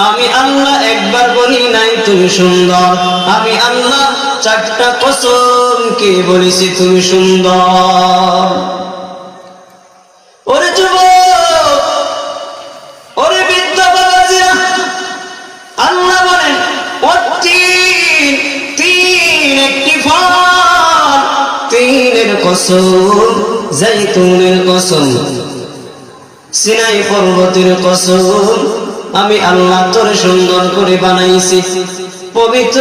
আমি আল্লাহ একবার বলি নাই তুমি সুন্দর, আমি আল্লাহ 4টা কসমকে বলেছি তুমি সুন্দর। ওরে যুবক, ওরে বৃদ্ধ বাবাজিরা, আল্লাহ বলেন তিন একটি ফল, তিনের কসম, জাইতুনের কসম, সিনাই পর্বতের কসম, আমি আল্লাহ তোরে সুন্দর করে বানাইছি। পবিত্র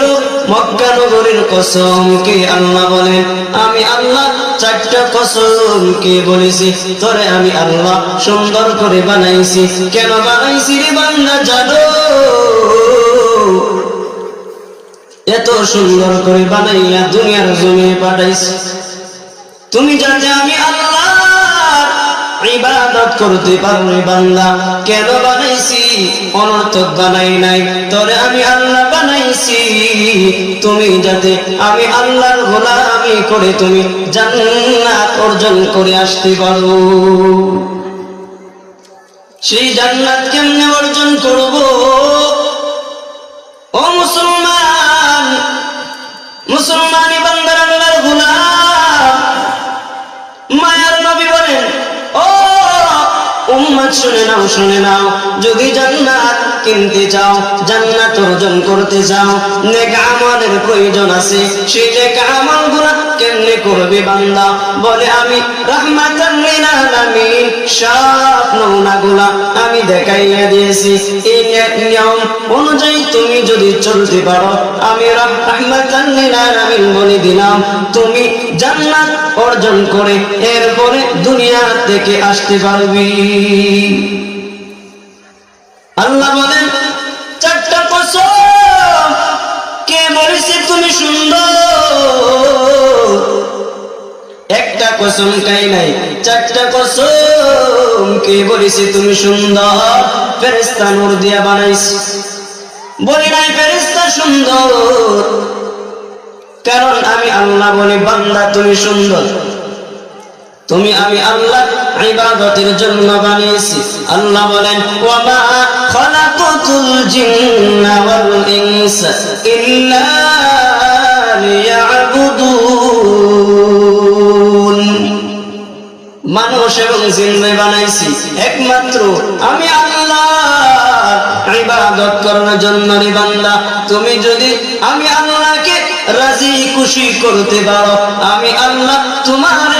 মক্কা নগরীর কসম কে আল্লাহ বলেন আমি আল্লাহ 4টা কসম কে বলেছি তোরে আমি আল্লাহ সুন্দর করে বানাইছি। কেন বানাইছি রে বান্দা জানো? এত সুন্দর করে বানাইয়া দুনিয়ার জমিনে পাঠাইছি তুমি যাতে আমি আল্লাহ ইবাদত করতে পারবে বান্দা। কেন বানাইছি? অনর্থক বানাই নাই, তোরে আমি আল্লাহ বানাইছি তুমি যাতে আমি আল্লাহর গোলামি করে তুমি জান্নাত অর্জন করে আসতে পারো। সেই জান্নাত কেমনে অর্জন করব? ও মুসলমান, মুসলমানি বান্দার আল্লাহর গোলাম, মায়ার নবী বলেন ও উম্মত শুনে নাও, শুনে নাও, যদি জান্নাত কিনতে চাও, জান্নাত অর্জন করতে চাও, নেক আমলের প্রয়োজন আছে। সেই নেক আমলগুলো কেমনে করবে বান্দা? বলে আমি রাহমাতাল লিল আলামিন সব নমুনাগুলা আমি দেখাইয়া দিয়েছি। এই নিয়ম অনুযায়ী তুমি যদি চলতে পারো, আমি রাহমাতাল লিল আলামিন বলে দিলাম, তুমি জান্নাত অর্জন করে এরপরে দুনিয়া থেকে আসতে পারবি। আল্লাহ বলেন 4টা কসম কে বলেছে তুমি সুন্দর? একটা কসম খাই নাই, 4টা কসম কে বলেছে তুমি সুন্দর? ফেরেশতা নূর দিয়া বানাইছি, বলি নাই ফেরেশতা সুন্দর, কারণ আমি আল্লাহ বলি বান্দা তুমি সুন্দর, তুমি আমি আল্লাহ ইবাদতের জন্য বানিয়েছি। আল্লাহ বলেন ওয়া মা খালাকাতুল জিন্না ওয়াল ইনসা ইল্লা লিয়াবুদুন। মানুষ এবং জিন্নে বানাইছি একমাত্র আমি আল্লাহ ইবাদত করার জন্য। রে বান্দা, তুমি যদি আমি আল্লাহকে রাজি খুশি করতে পারো, আমি আল্লাহ তোমার